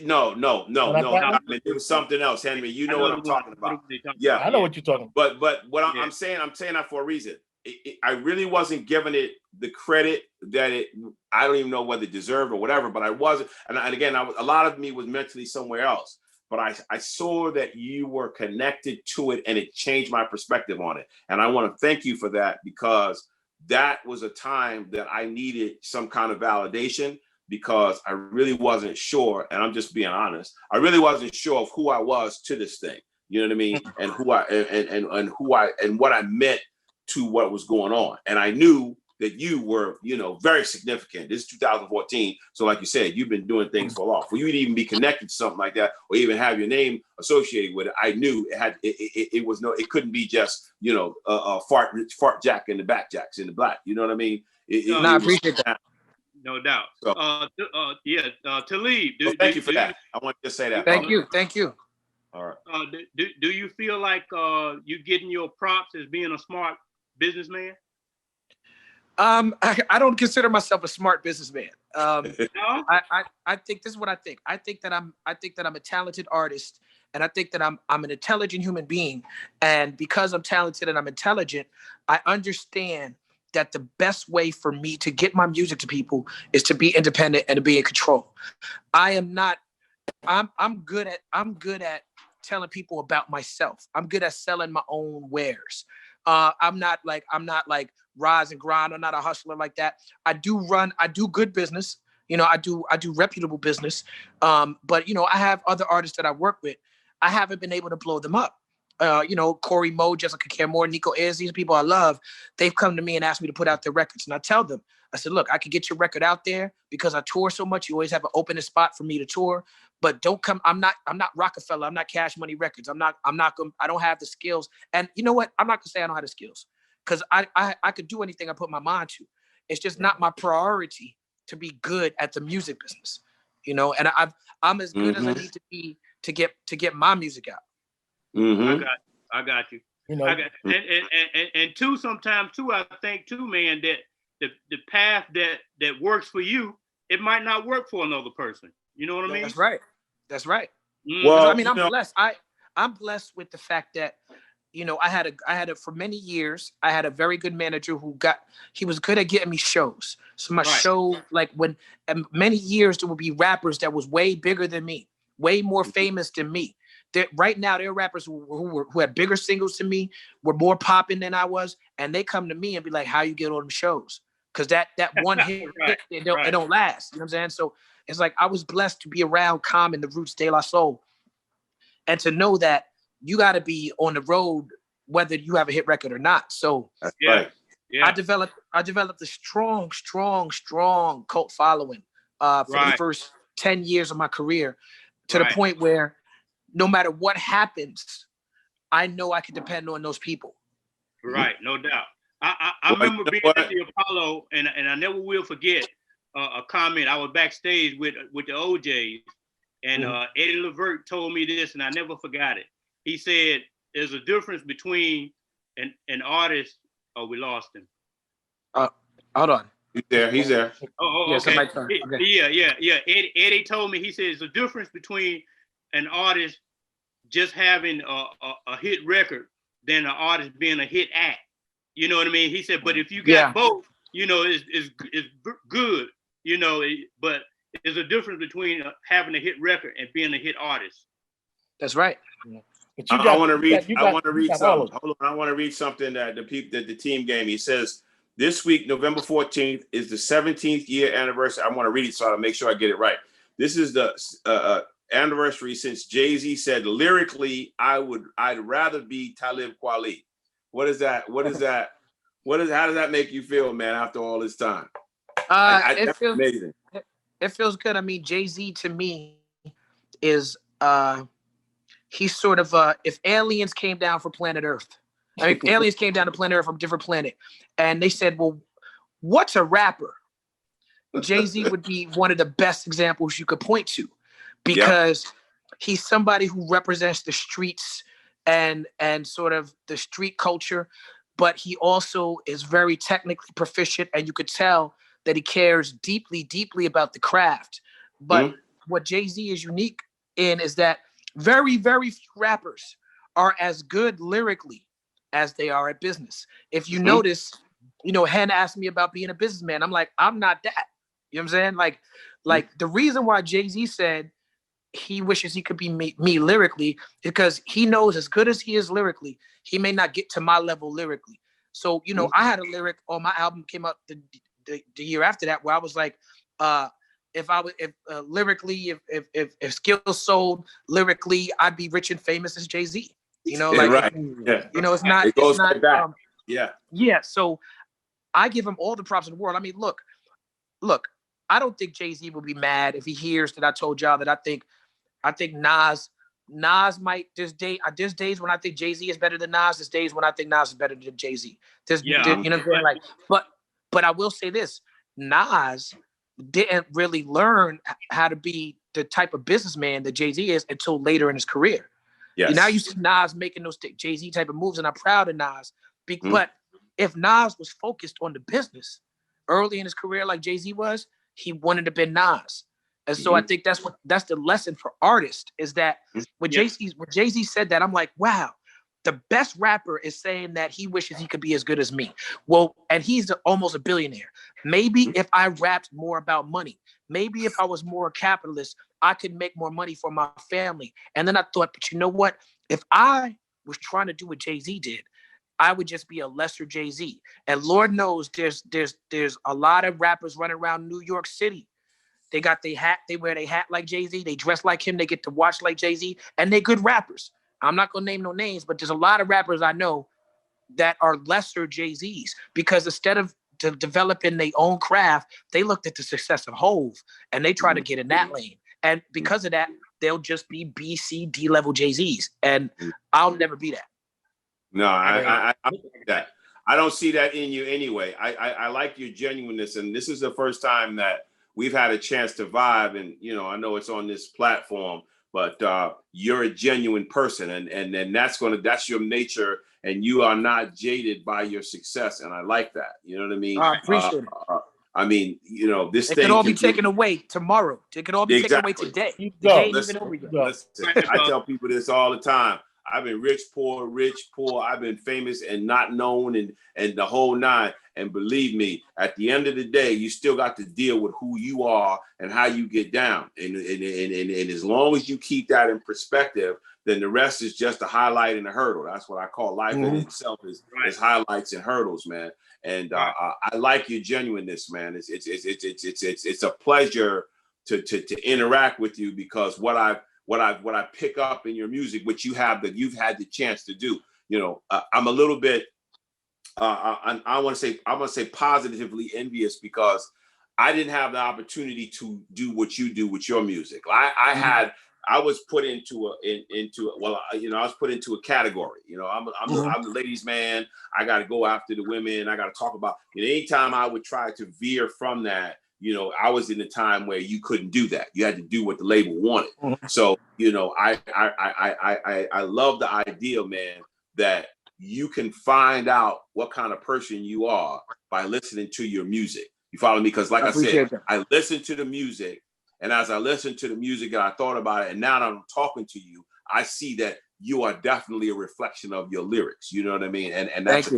No. I mean, it was something else, Henry. You know what I'm talking about. Yeah, I know what you're talking about. But what I'm saying that for a reason. I really wasn't giving it the credit that I don't even know whether it deserved or whatever, but I wasn't. And again, a lot of me was mentally somewhere else. But I saw that you were connected to it, and it changed my perspective on it. And I want to thank you for that, because that was a time that I needed some kind of validation, because I really wasn't sure, and I'm just being honest, I really wasn't sure of who I was to this thing. You know what I mean? And who I and what I meant to what was going on. And I knew that you were, you know, very significant. This is 2014. So like you said, you've been doing things for a while. For you to even be connected to something like that, or even have your name associated with it, I knew it couldn't be just, you know, fart jack and the back jacks in the black. You know what I mean? I appreciate that. No doubt. So, Talib. Thank you for that. I want to say that. Thank you. All right. Do you feel like you getting your props as being a smart businessman? I don't consider myself a smart businessman. No? I think this is what I think. I think that I'm a talented artist, and I think that I'm an intelligent human being. And because I'm talented and I'm intelligent, I understand that the best way for me to get my music to people is to be independent and to be in control. I'm good at telling people about myself. I'm good at selling my own wares. I'm not like rise and grind. I'm not a hustler like that. I do good business. You know, I do reputable business. But you know, I have other artists that I work with. I haven't been able to blow them up. Corey Mo, Jessica Care Moore, Nico Ayers, these people I love, they've come to me and asked me to put out their records. And I tell them, I said, look, I could get your record out there because I tour so much. You always have an open spot for me to tour, but don't come. I'm not Rockefeller. I'm not Cash Money Records. I don't have the skills. And you know what? I'm not gonna say I don't have the skills because I could do anything I put my mind to. It's just not my priority to be good at the music business, and I'm as good as I need to be to get my music out. I got you. And two, sometimes too, I think too, man, that the path that works for you, it might not work for another person. You know what I mean? That's right. Well, I mean, I'm blessed. I'm blessed with the fact that, I had a for many years, I had a very good manager he was good at getting me shows. So my show, like many years there would be rappers that was way bigger than me, way more famous than me. Right now, there are rappers who had bigger singles than me, were more popping than I was, and they come to me and be like, "How you get on them shows?" Because that one hit, it don't last. You know what I'm saying? So it's like I was blessed to be around Common, the Roots, De La Soul, and to know that you got to be on the road whether you have a hit record or not. So I developed a strong cult following for the first 10 years of my career, to the point where no matter what happens, I know I can depend on those people. Right, no doubt. I remember being at the Apollo, and I never will forget a comment. I was backstage with the OJs, and Eddie Levert told me this, and I never forgot it. He said, "There's a difference between an artist." Oh, we lost him. Hold on. He's there. Oh, okay. Yeah. Eddie told me, he said, "There's a difference between an artist just having a hit record than an artist being a hit act." You know what I mean? He said, "But if you got both, it's good. But there's a difference between having a hit record and being a hit artist." That's right. I want to read something. Hold on. I want to read something that the team gave me. It says, "This week, November 14th, is the 17th year anniversary." I want to read it so I make sure I get it right. This is the anniversary since Jay-Z said lyrically, I'd rather be Talib Kweli. What is that? How does that make you feel, man, after all this time? It feels amazing. It feels good. I mean, Jay-Z to me is he's sort of if aliens came down for planet Earth. I mean, aliens came down to planet Earth from a different planet, and they said, "Well, what's a rapper?" Jay-Z would be one of the best examples you could point to, because he's somebody who represents the streets and sort of the street culture, but he also is very technically proficient, and you could tell that he cares deeply, deeply about the craft. But what Jay-Z is unique in is that very, very few rappers are as good lyrically as they are at business. If you notice, Hen asked me about being a businessman. I'm like, I'm not that. You know what I'm saying? Like the reason why Jay-Z said he wishes he could be me lyrically, because he knows as good as he is lyrically, he may not get to my level lyrically. So, I had a lyric on my album, came out the year after that, where I was like, lyrically, if skills sold lyrically, I'd be rich and famous as Jay-Z. It's not. It goes it's not. Back. Yeah. So I give him all the props in the world. I mean, look. I don't think Jay-Z will be mad if he hears that I told y'all that I think Nas might. There's days when I think Jay-Z is better than Nas. There's days when I think Nas is better than Jay-Z. But I will say this: Nas didn't really learn how to be the type of businessman that Jay-Z is until later in his career. Yes. Now you see Nas making those Jay-Z type of moves, and I'm proud of Nas. But if Nas was focused on the business early in his career like Jay-Z was, he wouldn't have been Nas. And so I think that's the lesson for artists, is that when Jay-Z said that, I'm like, wow, the best rapper is saying that he wishes he could be as good as me. Well, and he's almost a billionaire. Maybe if I rapped more about money, maybe if I was more capitalist, I could make more money for my family. And then I thought, but you know what? If I was trying to do what Jay-Z did, I would just be a lesser Jay-Z. And Lord knows there's a lot of rappers running around New York City. They got their hat, they wear their hat like Jay-Z, they dress like him, they get to watch like Jay-Z, and they're good rappers. I'm not gonna name no names, but there's a lot of rappers I know that are lesser Jay-Z's because instead of developing their own craft, they looked at the success of Hove and they try to get in that lane. And because of that, they'll just be B, C, D level Jay-Z's. And I'll never be that. No, I that. I don't see that in you anyway. I like your genuineness, and this is the first time that we've had a chance to vibe. And I know it's on this platform, but you're a genuine person, and that's your nature, and you are not jaded by your success, and I like that. You know what I mean? I appreciate it. I mean, this it thing could all be taken away tomorrow. It could all be taken away today. The day ain't even over yet. Listen, I tell people this all the time. I've been rich, poor. I've been famous and not known and the whole nine. And believe me, at the end of the day, you still got to deal with who you are and how you get down. And as long as you keep that in perspective, then the rest is just a highlight and a hurdle. That's what I call life in itself is highlights and hurdles, man. And I like your genuineness, man. It's a pleasure to interact with you because what I pick up in your music, which you've had the chance to do, I'm a little bit, I want to say positively envious because I didn't have the opportunity to do what you do with your music. I was put into a category. I'm the ladies' man. I got to go after the women. I got to talk about. Anytime I would try to veer from that, I was in a time where you couldn't do that. You had to do what the label wanted. So, I love the idea, man, that you can find out what kind of person you are by listening to your music. You follow me? Because like I said, I listened to the music, and as I listened to the music and I thought about it, and now that I'm talking to you, I see that you are definitely a reflection of your lyrics. You know what I mean? And that's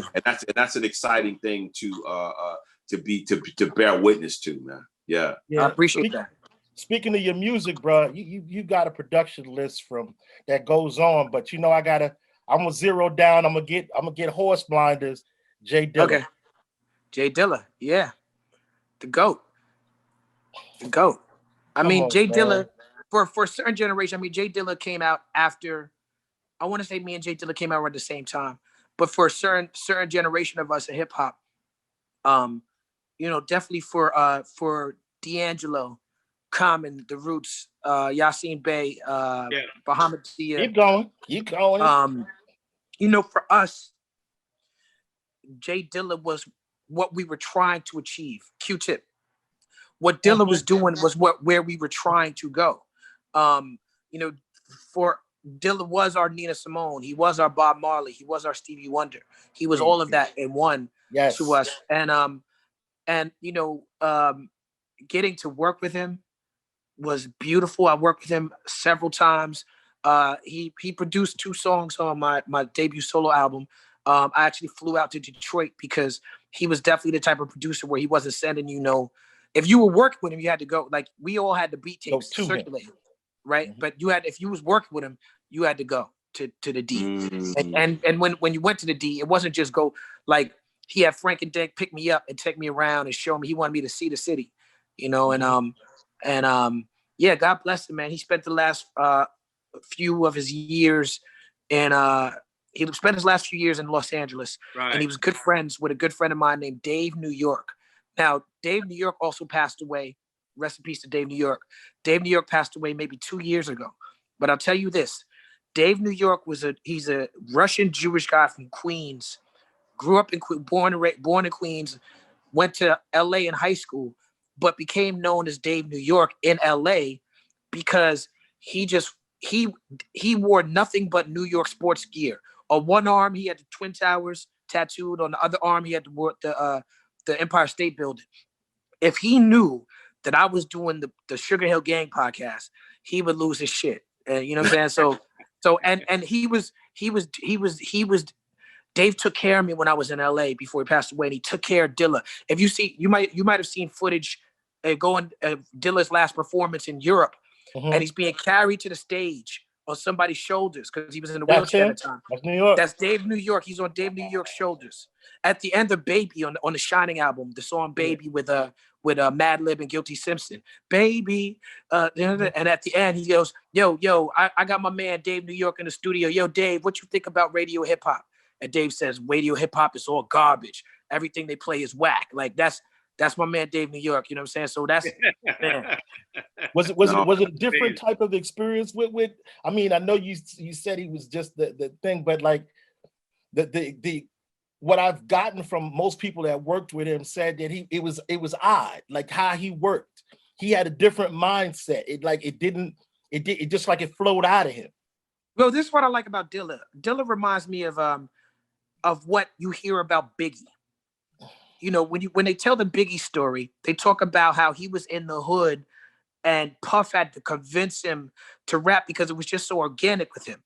an exciting thing to bear witness to, man. Yeah. I appreciate that. Speaking of your music, bro, you got a production list from that goes on, but I'm gonna zero down. I'm gonna get horse blinders. J Dilla. Okay. J Dilla, yeah, the goat. I mean, J Dilla for a certain generation. I mean, J Dilla came out after. I want to say me and J Dilla came out at the same time, but for a certain generation of us in hip hop, definitely for D'Angelo, Common, The Roots, Yasin Bey, Muhammad Dia. Keep going. For us, J Dilla was what we were trying to achieve. Q-Tip. What Dilla was doing was where we were trying to go. For Dilla was our Nina Simone. He was our Bob Marley. He was our Stevie Wonder. He was all of that in one to us. And getting to work with him was beautiful. I worked with him several times. He produced 2 songs on my debut solo album. I actually flew out to Detroit because he was definitely the type of producer where he wasn't sending, if you were working with him, you had to go, like we all had the beat tapes circulating, right? But if you was working with him, you had to go to the D. And when you went to the D, it wasn't just go, like he had Frank and Dick pick me up and take me around and show me, he wanted me to see the city, God bless him, man. He spent the last few of his years in he spent his last few years in Los Angeles, and he was good friends with a good friend of mine named Dave New York. Now, Dave New York also passed away. Rest in peace to Dave New York. Dave New York passed away maybe 2 years ago. But I'll tell you this, Dave New York he's a Russian Jewish guy from Queens, grew up born in Queens, went to LA in high school, but became known as Dave New York in LA because he wore nothing but New York sports gear. On one arm, he had the Twin Towers tattooed. On the other arm, he had the Empire State Building. If he knew that I was doing the Sugarhill Gang podcast, he would lose his shit. And you know what I'm saying? And he was Dave took care of me when I was in LA before he passed away, and he took care of Dilla. If you see, you might have seen footage going Dilla's last performance in Europe, and he's being carried to the stage on somebody's shoulders because he was in the wheelchair at the time. That's New York. That's Dave New York. He's on Dave New York's shoulders. At the end of Baby on the Shining album, the song Baby with Madlib and Guilty Simpson. Baby. And at the end, he goes, yo, I got my man Dave New York in the studio. Yo, Dave, what you think about radio hip hop? And Dave says, radio hip hop is all garbage. Everything they play is whack. Like that's my man Dave New York. You know what I'm saying? So that's man. Was it a different type of experience with I mean, I know you said he was just the thing, but like the what I've gotten from most people that worked with him said that it was odd, like how he worked. He had a different mindset. It just like it flowed out of him. Well, this is what I like about Dilla. Dilla reminds me of what you hear about Biggie. You know, when they tell the Biggie story, they talk about how he was in the hood and Puff had to convince him to rap because it was just so organic with him.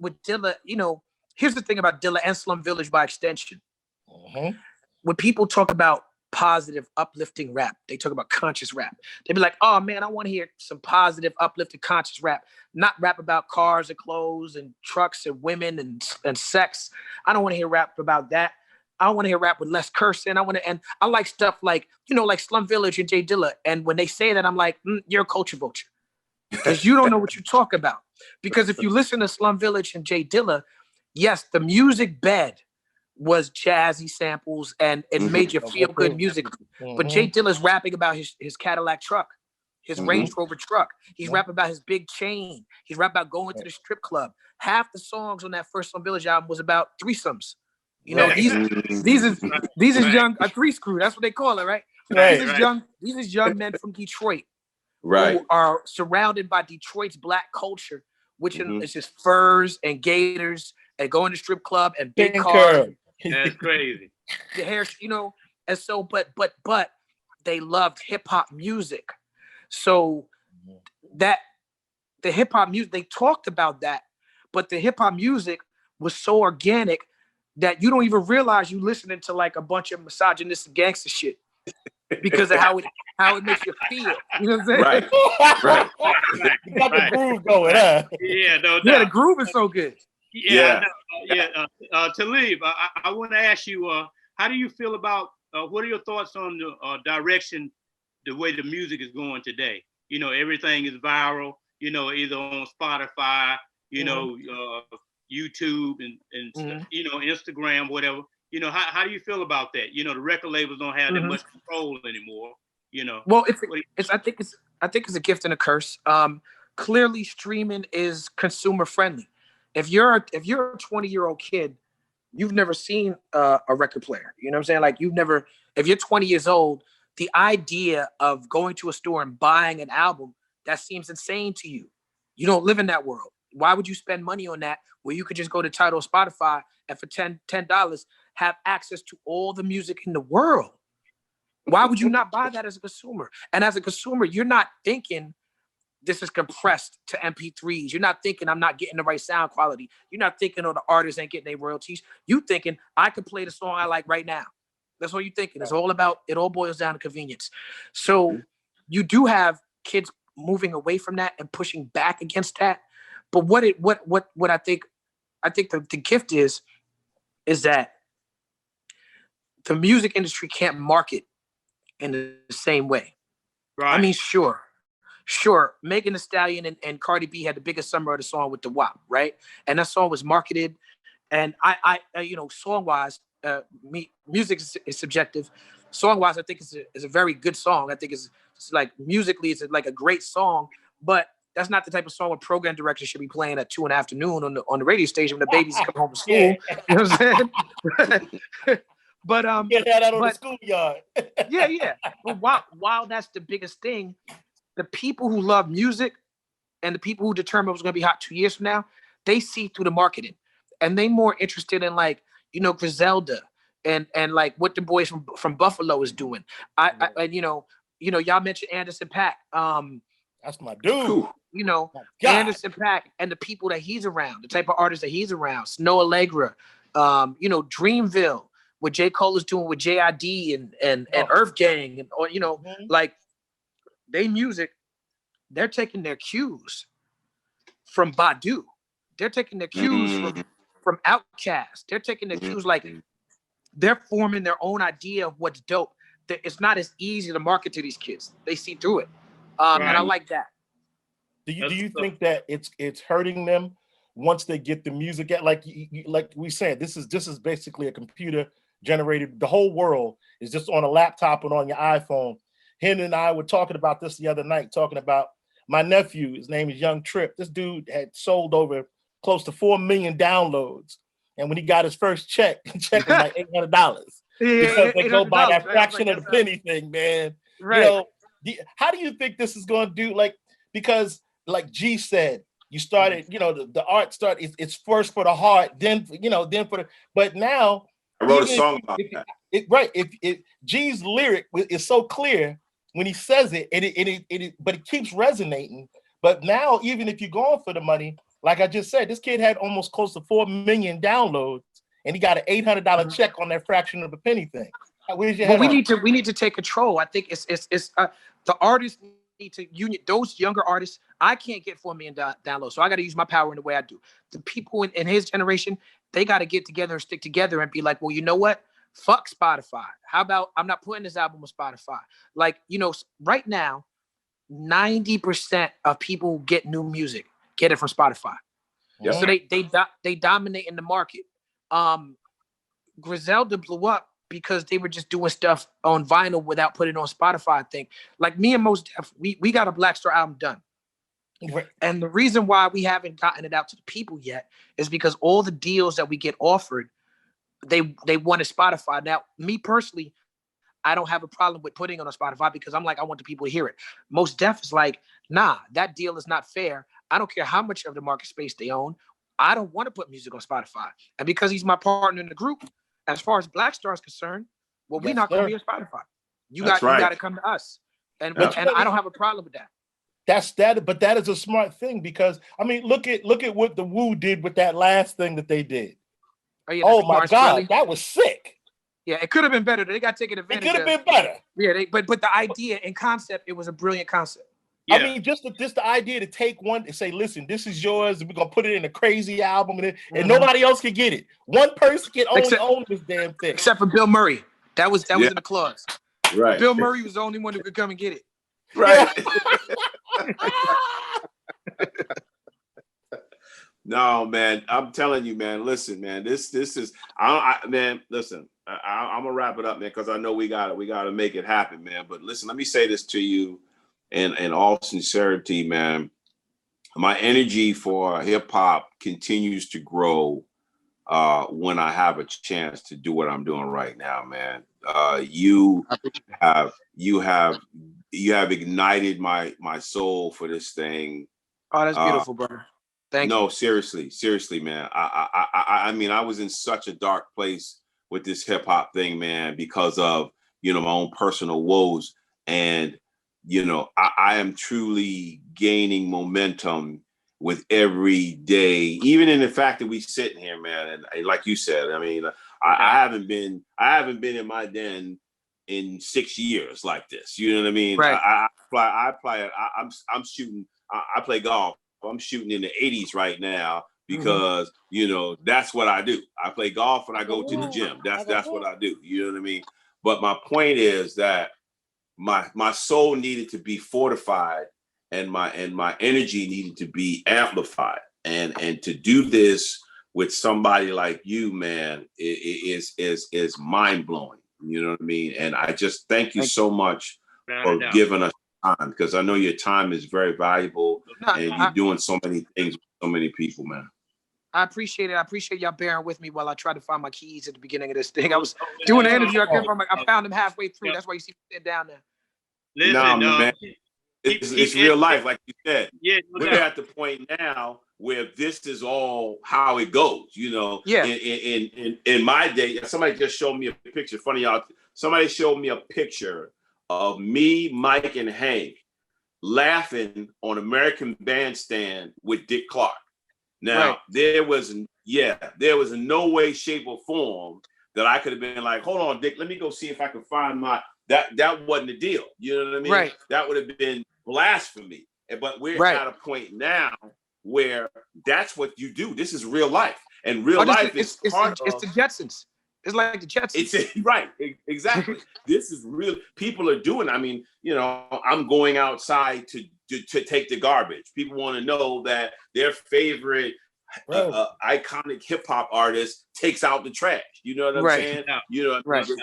With Dilla, you know, here's the thing about Dilla and Slum Village by extension. When people talk about positive, uplifting rap, they talk about conscious rap. They be like, oh man, I want to hear some positive, uplifting, conscious rap, not rap about cars and clothes and trucks and women and sex. I don't want to hear rap about that. I want to hear rap with less cursing. And I like stuff like, you know, like Slum Village and Jay Dilla. And when they say that, I'm like, you're a culture vulture because you don't know what you talk about. Because if you listen to Slum Village and Jay Dilla, yes, the music bed was jazzy samples and it made you feel good music. But Jay Dilla's rapping about his Cadillac truck, his Range Rover truck. He's rapping about his big chain. He's rapping about going to the strip club. Half the songs on that first Slum Village album was about threesomes. You know, these is young, a three screw. That's what they call it, right? These is young men from Detroit, who are surrounded by Detroit's black culture, which is just furs and gators and going to strip club and big cars. That's crazy. The hair, you know, and so, but they loved hip hop music, so that the hip hop music they talked about that, but the hip hop music was so organic that you don't even realize you listening to like a bunch of misogynistic gangster shit because of how it makes you feel. You know what I'm saying? Right. You got the groove going, huh? Yeah, no doubt. Yeah, the groove is so good. Talib, I want to ask you, how do you feel about, what are your thoughts on the direction, the way the music is going today? You know, everything is viral, you know, either on Spotify, you know, YouTube and you know, Instagram, whatever. You know, how do you feel about that? You know, the record labels don't have that much control anymore. You know. Well, I think it's a gift and a curse. Clearly, streaming is consumer friendly. If you're a 20-year-old kid, you've never seen a record player. You know what I'm saying? Like if you're 20 years old, the idea of going to a store and buying an album, that seems insane to you. You don't live in that world. Why would you spend money on that where you could just go to Tidal or Spotify and for $10 have access to all the music in the world? Why would you not buy that as a consumer? And as a consumer, you're not thinking this is compressed to MP3s. You're not thinking I'm not getting the right sound quality. You're not thinking, oh, the artists ain't getting their royalties. You thinking I could play the song I like right now. That's what you're thinking. It's all about, it all boils down to convenience. So you do have kids moving away from that and pushing back against that. But what I think the gift is that the music industry can't market in the same way. Right. I mean, sure. Megan Thee Stallion and Cardi B had the biggest summer of the song with the WAP, right? And that song was marketed. And I you know, song-wise, music is subjective. Song-wise, I think it's a very good song. I think it's like musically, it's like a great song, but that's not the type of song a program director should be playing at 2 PM on the radio station when the babies come home from school. You know what I'm saying? But get that out of the schoolyard. yeah. But while that's the biggest thing, the people who love music and the people who determine what's going to be hot 2 years from now, they see through the marketing, and they more interested in, like, you know, Griselda and like what the boys from Buffalo is doing. I you know y'all mentioned Anderson .Paak. That's my dude. You know, Anderson .Paak and the people that he's around, the type of artists that he's around, Snow Allegra, you know, Dreamville, what J. Cole is doing with J.I.D. and Earth Gang, and, or, you know, like they music, they're taking their cues from Badu. They're taking their cues from Outkast. They're taking their cues, like they're forming their own idea of what's dope. It's not as easy to market to these kids. They see through it, and I like that. Do you think that it's hurting them once they get the music out? Like we said, this is basically a computer generated. The whole world is just on a laptop and on your iPhone. Hen and I were talking about this the other night, talking about my nephew. His name is Young Trip. This dude had sold over close to 4 million downloads. And when he got his first check, the check was like $800. Because they go by that fraction of the penny thing, man. Right. You know, how do you think this is going to do? Like, because like G said, you started, you know, the art started, it's first for the heart, then, you know, then for the, but now. I wrote a song about that. If G's lyric is so clear when he says it, but it keeps resonating. But now, even if you're going for the money, like I just said, this kid had almost close to 4 million downloads, and he got an $800 check on that fraction of a penny thing. Where's your head we need to take control. I think it's the artists need to union those younger artists. I can't get 4 million downloads, so I got to use my power in the way I do. The people in his generation, they got to get together and stick together and be like, well, you know what? Fuck Spotify. How about I'm not putting this album on Spotify? Like, you know, right now, 90% of people who get new music get it from Spotify. Yep. So they dominate in the market. Griselda blew up because they were just doing stuff on vinyl without putting it on Spotify, I think. Like me and Mos Def, we got a Black Star album done. Right. And the reason why we haven't gotten it out to the people yet is because all the deals that we get offered, they wanted Spotify. Now, me personally, I don't have a problem with putting it on Spotify because I'm like, I want the people to hear it. Mos Def is like, nah, that deal is not fair. I don't care how much of the market space they own. I don't want to put music on Spotify. And because he's my partner in the group, as far as Black Star is concerned, well, we're not going to be on Spotify. You got to come to us. And I don't have a problem with that. But that is a smart thing because I mean, look at what the Wu did with that last thing that they did. Oh my God, Kweli. That was sick. Yeah, it could have been better. They got taken advantage. It could have been better. Yeah, but the idea and concept, it was a brilliant concept. Yeah. I mean, just the idea to take one and say, listen, this is yours, and we're gonna put it in a crazy album, and nobody else can get it. One person can only own this damn thing. Except for Bill Murray. That was in the clause. Right. Bill Murray was the only one who could come and get it. Right. No, man, I'm telling you, man. Listen, man, this is man. Listen, I'm gonna wrap it up, man, because I know we gotta make it happen, man. But listen, let me say this to you, in all sincerity, man. My energy for hip hop continues to grow when I have a chance to do what I'm doing right now, man. You have ignited my soul for this thing. Oh, that's beautiful, brother. Thank you. No, seriously, man. I mean, I was in such a dark place with this hip hop thing, man, because of, you know, my own personal woes. And, you know, I am truly gaining momentum with every day, even in the fact that we sitting here, man. And like you said, I mean, I haven't been in my den in 6 years like this. You know what I mean? Right. I'm shooting. I play golf. I'm shooting in the 80s right now because, you know, that's what I do. I play golf and I go to the gym. That's what I do. You know what I mean? But my point is that my soul needed to be fortified and my energy needed to be amplified. And to do this with somebody like you, man, is mind blowing. You know what I mean? And I just thank you so much for giving us time, because I know your time is very valuable and you're doing so many things with so many people, man. I appreciate it. I appreciate y'all bearing with me while I try to find my keys at the beginning of this thing. I was doing an interview. I found them halfway through. That's why you see me sitting down there. Listen, man. It's real life, like you said. Yeah, we're at the point now where this is all how it goes. You know, in my day, somebody just showed me a picture. Funny, y'all. Somebody showed me a picture of me, Mike, and Hank laughing on American Bandstand with Dick Clark. Now, there was no way, shape, or form that I could have been like, hold on, Dick, let me go see if I can find that wasn't the deal. You know what I mean? Right. That would have been blasphemy. But we're at a point now where that's what you do. This is real life, and real life is part of. It's the Jetsons. It's like the Jetsons. It's right, exactly. This is real. People are doing. I mean, you know, I'm going outside to take the garbage. People want to know that their favorite iconic hip hop artist takes out the trash. You know what I'm saying? Yeah. You know,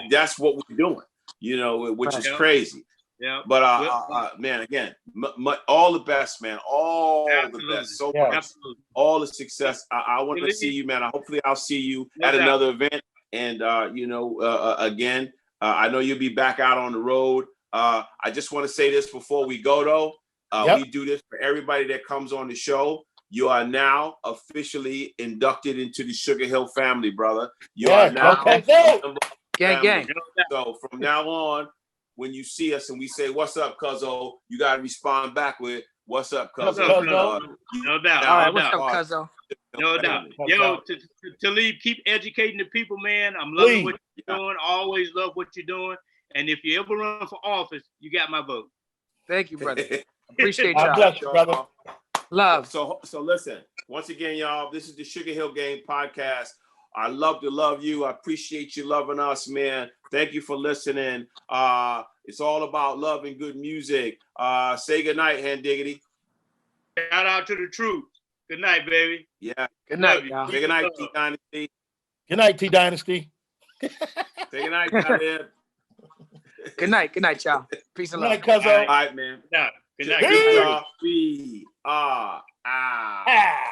that's what we're doing. You know, which is crazy. Yeah. But man, again, all the best, man. All the best. So much. All the success. I want to see you, man. Hopefully, I'll see you at another event. And you know, again, I know you'll be back out on the road. I just want to say this before we go, though. We do this for everybody that comes on the show. You are now officially inducted into the Sugarhill family, brother. You are now gang. So from now on, when you see us and we say, "What's up, Cuzzo?" you gotta respond back with, "What's up, Cuzzo?" No doubt. All right, what's up, Cuzzo? No doubt. Yo, Talib, keep educating the people, man. I'm loving what you're doing. I always love what you're doing. And if you ever run for office, you got my vote. Thank you, brother. Appreciate y'all. God bless you, brother. Love. So listen, once again, y'all, this is the Sugar Hill Gang podcast. I love to love you. I appreciate you loving us, man. Thank you for listening. It's all about love and good music. Say good night, Hand Diggity. Shout out to the troops. Good night, baby. Yeah. Good night, y'all. Say good night, T Dynasty. Good night, T Dynasty. Say good night, Talib. Good night, y'all. Peace and love. Good night, Cuzzo. All right, man. Good night. Good night. We are out.